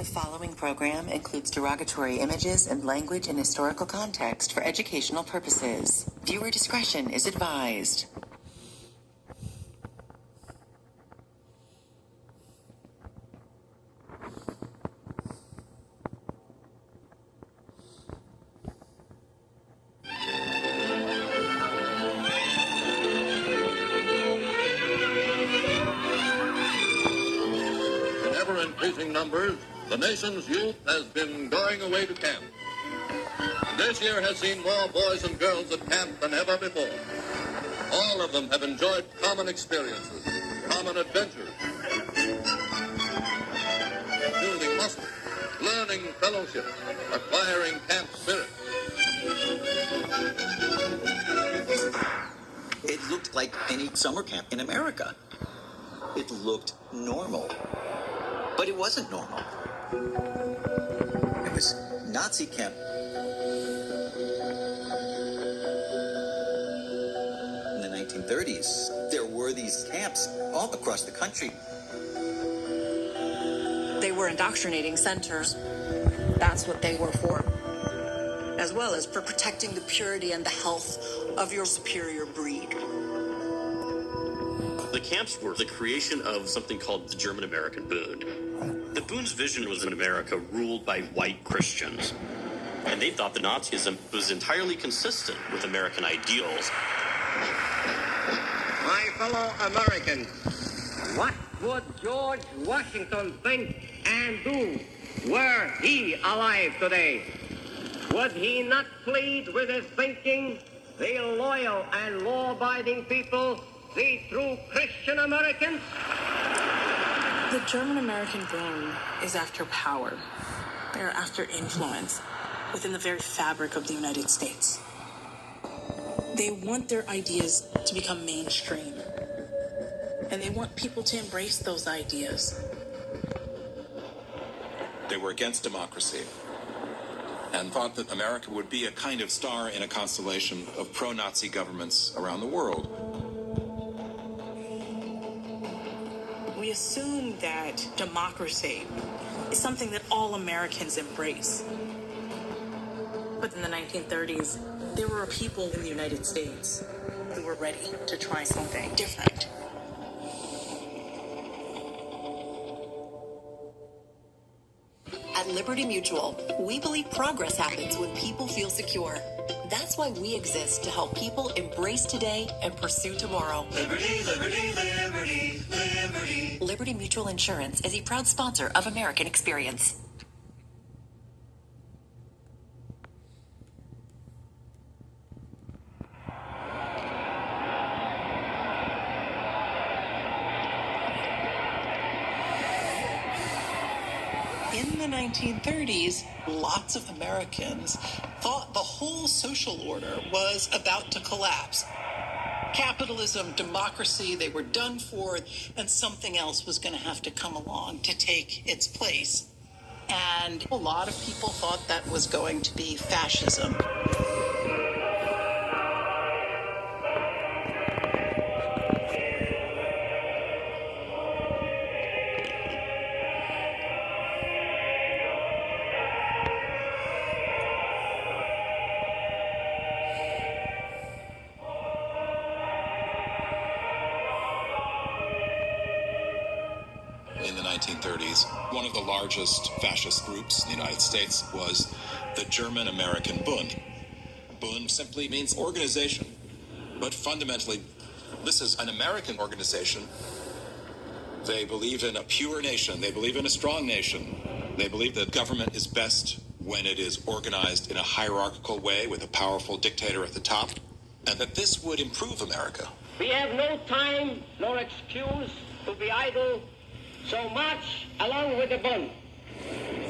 The following program includes derogatory images and language in historical context for educational purposes. Viewer discretion is advised. Increasing numbers, the nation's youth has been going away to camp. This year has seen more boys and girls at camp than ever before. All of them have enjoyed common experiences, common adventures, building muscle, learning fellowship, acquiring camp spirit. It looked like any summer camp in America. It looked normal. But it wasn't normal. It was Nazi camp. In the 1930s, there were these camps all across the country. They were indoctrinating centers. That's what they were for. As well as for protecting the purity and the health of your superior breed. The camps were the creation of something called the German American Bund. The Bund's vision was an America ruled by white Christians. And they thought that Nazism was entirely consistent with American ideals. My fellow Americans, what would George Washington think and do were he alive today? Would he not plead with his thinking, the loyal and law-abiding people, the true Christian Americans? The German American Bund is after power. They're after influence within the very fabric of the United States. They want their ideas to become mainstream. And they want people to embrace those ideas. They were against democracy and thought that America would be a kind of star in a constellation of pro-Nazi governments around the world. We assume that democracy is something that all Americans embrace. But in the 1930s, there were people in the United States who were ready to try something different. At Liberty Mutual, we believe progress happens when people feel secure. That's why we exist to help people embrace today and pursue tomorrow. Liberty, liberty, liberty, liberty. Liberty Mutual Insurance is a proud sponsor of American Experience. In the 1930s, lots of Americans thought the whole social order was about to collapse. Capitalism, democracy, they were done for, and something else was going to have to come along to take its place. And a lot of people thought that was going to be fascism. In the 1930s, one of the largest fascist groups in the United States was the German American Bund. Bund simply means organization, but fundamentally, this is an American organization. They believe in a pure nation. They believe in a strong nation. They believe that government is best when it is organized in a hierarchical way with a powerful dictator at the top, and that this would improve America. We have no time nor excuse to be idle. So much along with the Bund.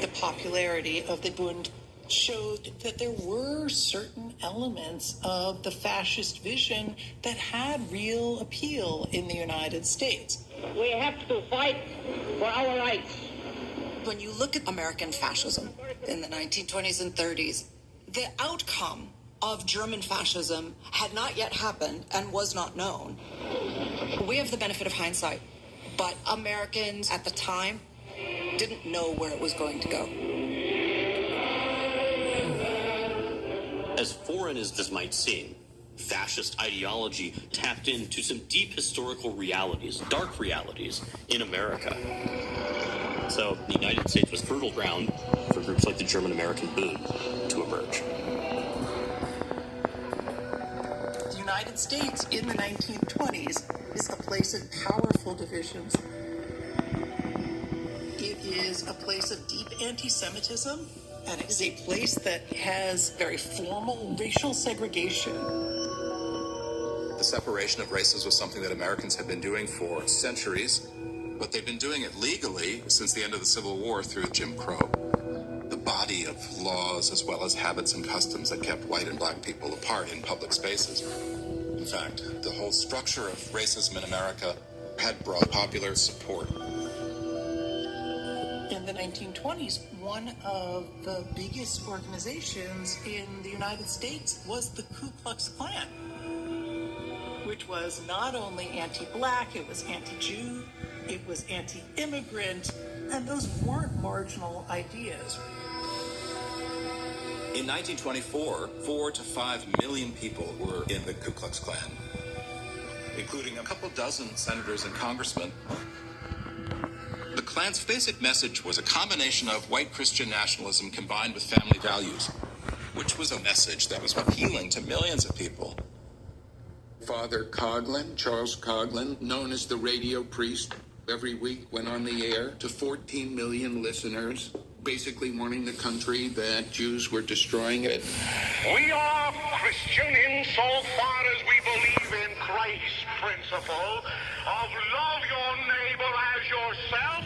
The popularity of the Bund showed that there were certain elements of the fascist vision that had real appeal in the United States. We have to fight for our rights. When you look at American fascism in the 1920s and 30s, the outcome of German fascism had not yet happened and was not known. We have the benefit of hindsight. But Americans at the time didn't know where it was going to go. As foreign as this might seem, fascist ideology tapped into some deep historical realities, dark realities, in America. So the United States was fertile ground for groups like the German American Bund to emerge. The United States in the 1920s is a place of powerful divisions. It is a place of deep anti-Semitism, and it is a place that has very formal racial segregation. The separation of races was something that Americans have been doing for centuries, but they've been doing it legally since the end of the Civil War through Jim Crow. The body of laws as well as habits and customs that kept white and black people apart in public spaces. In fact, the whole structure of racism in America had broad popular support. In the 1920s, one of the biggest organizations in the United States was the Ku Klux Klan, which was not only anti-black, it was anti-Jew, it was anti-immigrant, and those weren't marginal ideas. In 1924, 4 to 5 million people were in the Ku Klux Klan, including a couple dozen senators and congressmen. The Klan's basic message was a combination of white Christian nationalism combined with family values, which was a message that was appealing to millions of people. Father Coughlin, Charles Coughlin, known as the radio priest, every week went on the air to 14 million listeners, basically warning the country that Jews were destroying it. We are Christian insofar as we believe in Christ's principle of love your neighbor as yourself.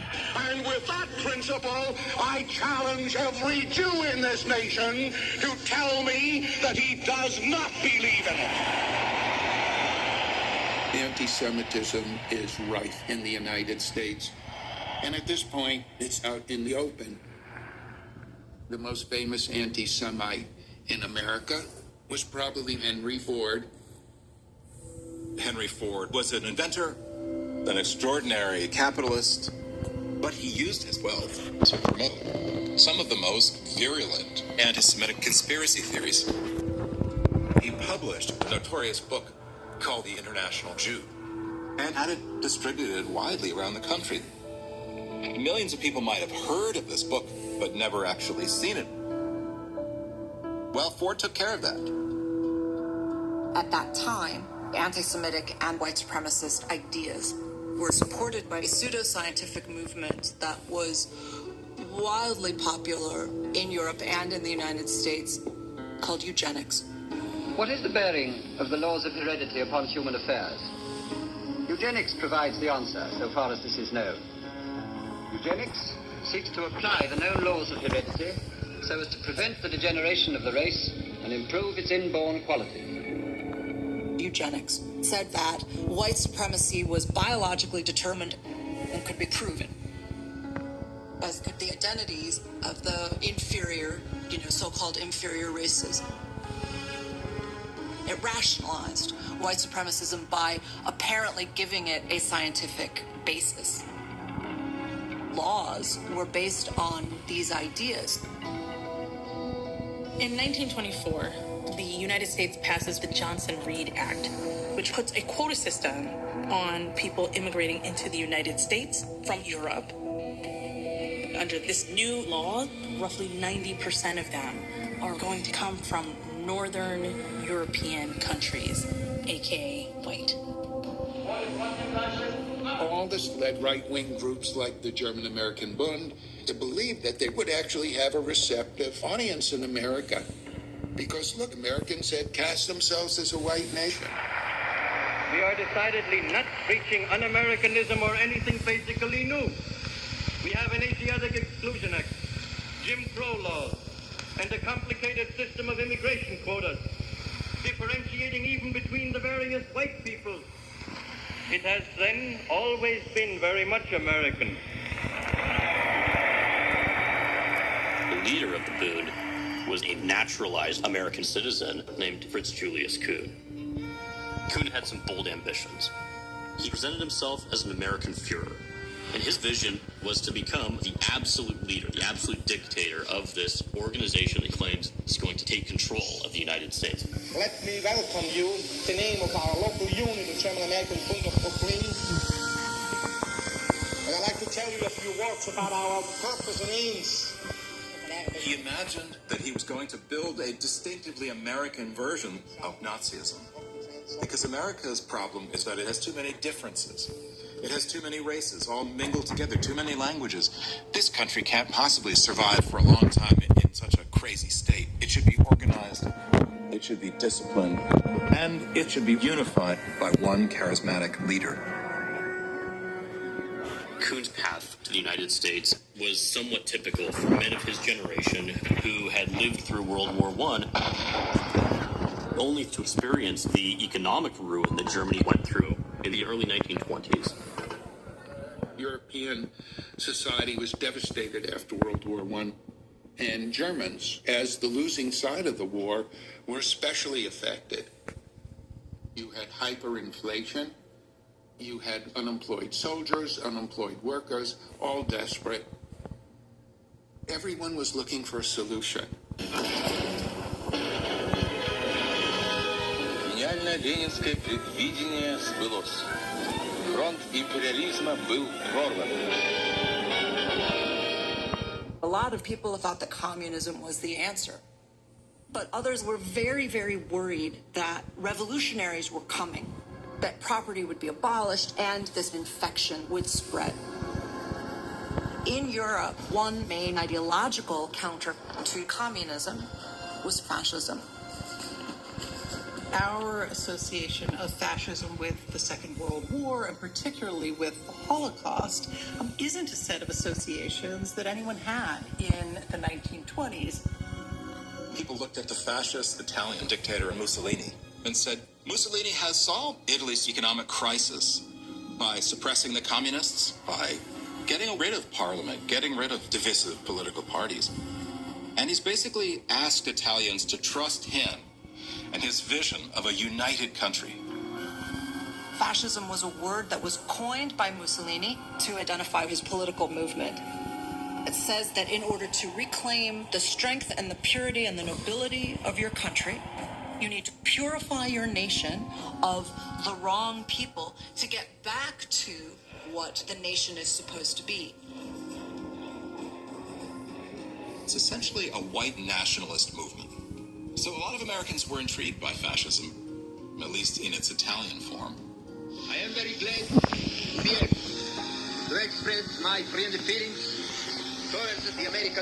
And with that principle, I challenge every Jew in this nation to tell me that he does not believe in it. Anti-Semitism is rife in the United States, and at this point, it's out in the open. The most famous anti-Semite in America was probably Henry Ford. Henry Ford was an inventor, an extraordinary capitalist, but he used his wealth to promote some of the most virulent anti-Semitic conspiracy theories. He published a notorious book called The International Jew and had it distributed widely around the country. Millions of people might have heard of this book, but never actually seen it. Well, Ford took care of that. At that time, anti-Semitic and white supremacist ideas were supported by a pseudoscientific movement that was wildly popular in Europe and in the United States called eugenics. What is the bearing of the laws of heredity upon human affairs? Eugenics provides the answer, so far as this is known. Eugenics seeks to apply the known laws of heredity so as to prevent the degeneration of the race and improve its inborn quality. Eugenics said that white supremacy was biologically determined and could be proven, as could the identities of the inferior, so-called inferior races. It rationalized white supremacism by apparently giving it a scientific basis. Laws were based on these ideas. In 1924, the United States passes the Johnson-Reed Act, which puts a quota system on people immigrating into the United States from Europe. Under this new law, roughly 90% of them are going to come from Northern European countries, aka white. All this led right-wing groups like the German American Bund to believe that they would actually have a receptive audience in America. Because, look, Americans had cast themselves as a white nation. We are decidedly not preaching un-Americanism or anything basically new. We have an Asiatic Exclusion Act, Jim Crow laws, and a complicated system of immigration quotas, differentiating even between the various white peoples. It has then always been very much American. The leader of the Bund was a naturalized American citizen named Fritz Julius Kuhn. Kuhn had some bold ambitions. He presented himself as an American Führer, and his vision was to become the absolute leader, the absolute dictator of this organization that claims is going to take control of the United States. Let me welcome you in the name of our local unit, the German American Bund of Brooklyn. And I'd like to tell you a few words about our purpose and aims. He imagined that he was going to build a distinctively American version of Nazism. Because America's problem is that it has too many differences. It has too many races, all mingled together, too many languages. This country can't possibly survive for a long time in such a crazy state. It should be organized, it should be disciplined, and it should be unified by one charismatic leader. Kuhn's path to the United States was somewhat typical for men of his generation who had lived through World War I, only to experience the economic ruin that Germany went through in the early 1920s. European society was devastated after World War I, and Germans, as the losing side of the war, were especially affected. You had hyperinflation. You had unemployed soldiers, unemployed workers, all desperate. Everyone was looking for a solution. Гениальное ленинское предвидение сбылось. Фронт империализма был прорван. A lot of people thought that communism was the answer. But others were very, very worried that revolutionaries were coming, that property would be abolished, and this infection would spread. In Europe, one main ideological counter to communism was fascism. Our association of fascism with the Second World War, and particularly with the Holocaust, isn't a set of associations that anyone had in the 1920s. People looked at the fascist Italian dictator Mussolini and said, Mussolini has solved Italy's economic crisis by suppressing the communists, by getting rid of parliament, getting rid of divisive political parties. And he's basically asked Italians to trust him and his vision of a united country. Fascism was a word that was coined by Mussolini to identify his political movement. It says that in order to reclaim the strength and the purity and the nobility of your country, you need to purify your nation of the wrong people to get back to what the nation is supposed to be. It's essentially a white nationalist movement. So a lot of Americans were intrigued by fascism, at least in its Italian form. I am very glad here to express my friendly feelings towards the American